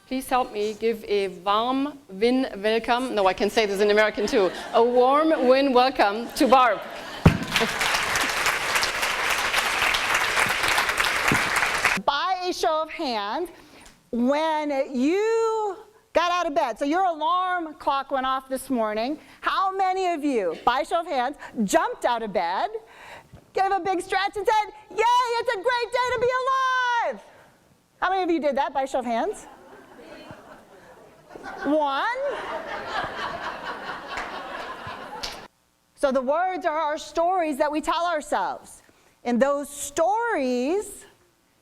Please help me give a warm welcome. No, I can say this in American too. A warm welcome to Barb. By a show of hands, when you got out of bed, so your alarm clock went off this morning, how many of you, by a show of hands, jumped out of bed, gave a big stretch and said, "Yay, it's a great day to be alive"? How many of you did that by a show of hands? One. So the words are our stories that we tell ourselves. And those stories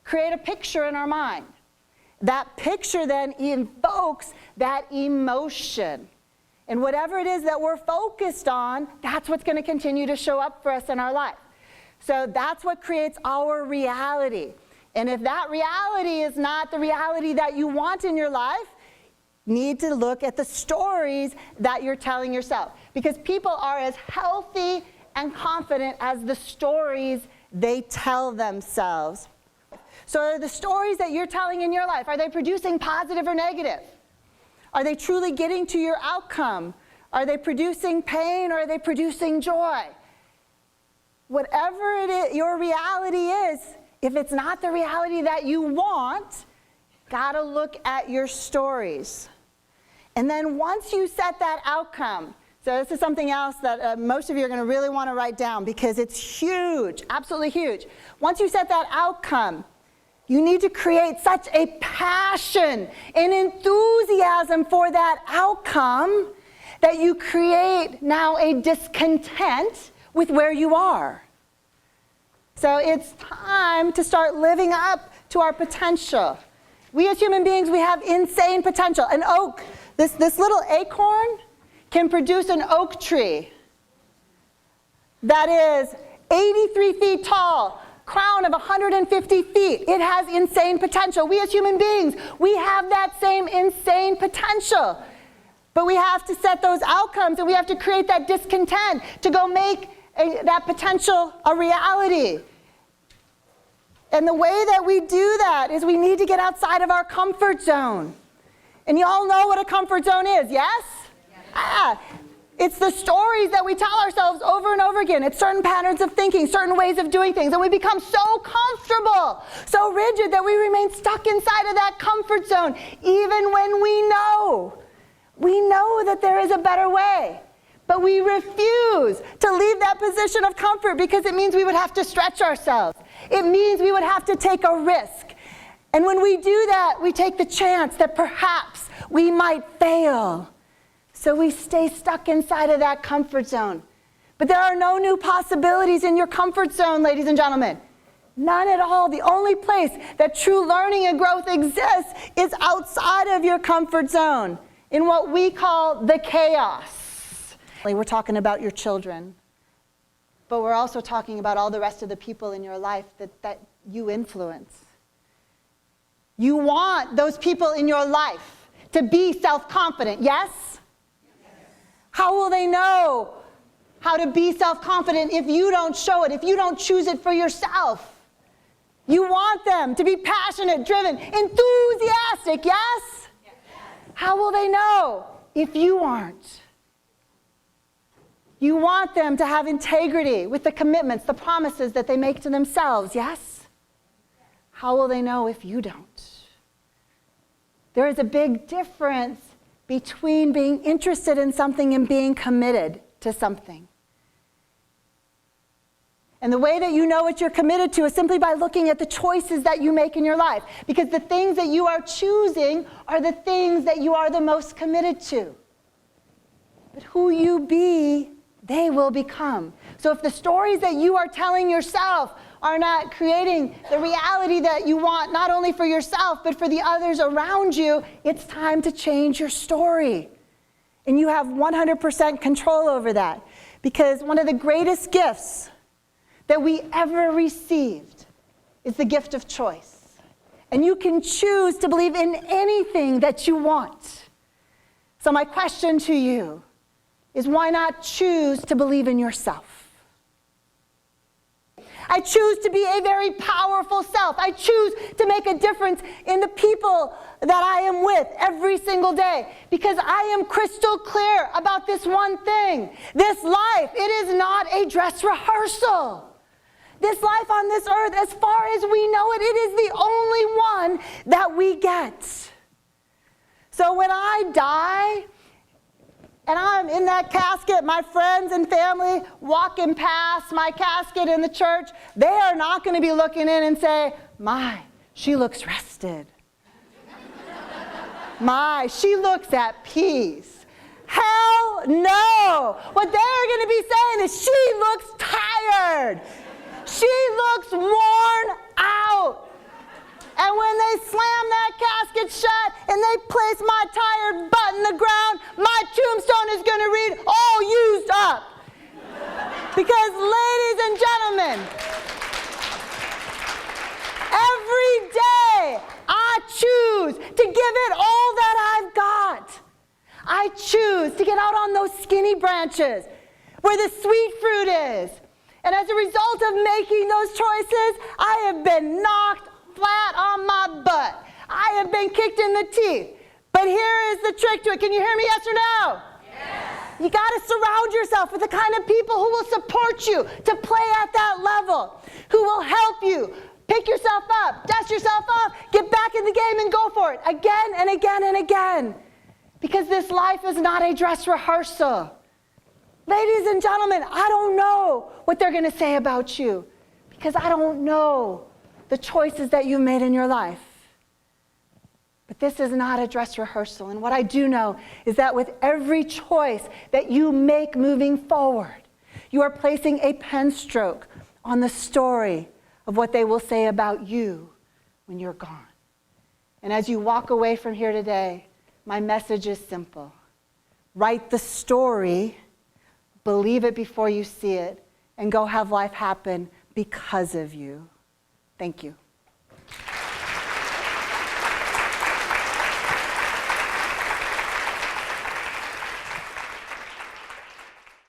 create a picture in our mind. That picture then invokes that emotion. And whatever it is that we're focused on, that's what's going to continue to show up for us in our life. So that's what creates our reality. And if that reality is not the reality that you want in your life, need to look at the stories that you're telling yourself. Because people are as healthy and confident as the stories they tell themselves. So are the stories that you're telling in your life, are they producing positive or negative? Are they truly getting to your outcome? Are they producing pain or are they producing joy? Whatever it is, your reality is, if it's not the reality that you want, gotta look at your stories. And then once you set that outcome, so this is something else that most of you are going to really want to write down because it's huge, absolutely huge. Once you set that outcome, you need to create such a passion and enthusiasm for that outcome that you create now a discontent with where you are. So it's time to start living up to our potential. We as human beings, we have insane potential. An oak, this little acorn can produce an oak tree that is 83 feet tall, crown of 150 feet. It has insane potential. We as human beings, we have that same insane potential. But we have to set those outcomes and we have to create that discontent to go make that potential a reality. And the way that we do that is we need to get outside of our comfort zone. And you all know what a comfort zone is, yes? Yes. It's the stories that we tell ourselves over and over again. It's certain patterns of thinking, certain ways of doing things. And we become so comfortable, so rigid that we remain stuck inside of that comfort zone, even when we know that there is a better way. But we refuse to leave that position of comfort because it means we would have to stretch ourselves. It means we would have to take a risk. And when we do that, we take the chance that perhaps we might fail. So we stay stuck inside of that comfort zone. But there are no new possibilities in your comfort zone, ladies and gentlemen. None at all. The only place that true learning and growth exists is outside of your comfort zone, in what we call the chaos. We're talking about your children, but we're also talking about all the rest of the people in your life that you influence. You want those people in your life to be self-confident, yes? How will they know how to be self-confident if you don't show it, if you don't choose it for yourself? You want them to be passionate, driven, enthusiastic, yes? How will they know if you aren't? You want them to have integrity with the commitments, the promises that they make to themselves, yes? How will they know if you don't? There is a big difference between being interested in something and being committed to something. And the way that you know what you're committed to is simply by looking at the choices that you make in your life. Because the things that you are choosing are the things that you are the most committed to. But who you be, they will become. So if the stories that you are telling yourself are not creating the reality that you want, not only for yourself, but for the others around you, it's time to change your story. And you have 100% control over that. Because one of the greatest gifts that we ever received is the gift of choice. And you can choose to believe in anything that you want. So my question to you is, why not choose to believe in yourself? I choose to be a very powerful self. I choose to make a difference in the people that I am with every single day, because I am crystal clear about this one thing. This life, it is not a dress rehearsal. This life on this earth, as far as we know it, it is the only one that we get. So when I die, and I'm in that casket, my friends and family walking past my casket in the church, they are not going to be looking in and say, my, she looks rested. My, she looks at peace. Hell no. What they're going to be saying is, she looks tired. She looks worn out. And when they slam that casket shut and they place my tired butt in the ground, my tombstone is going to read, all used up. Because, ladies and gentlemen, every day I choose to give it all that I've got. I choose to get out on those skinny branches where the sweet fruit is. And as a result of making those choices, I have been knocked flat on my butt. I have been kicked in the teeth. But here is the trick to it. Can you hear me, yes or no? Yes. You got to surround yourself with the kind of people who will support you to play at that level, who will help you pick yourself up, dust yourself off, get back in the game and go for it again and again and again. Because this life is not a dress rehearsal. Ladies and gentlemen, I don't know what they're going to say about you, because I don't know the choices that you made in your life. But this is not a dress rehearsal. And what I do know is that with every choice that you make moving forward, you are placing a pen stroke on the story of what they will say about you when you're gone. And as you walk away from here today, my message is simple. Write the story, believe it before you see it, and go have life happen because of you. Thank you.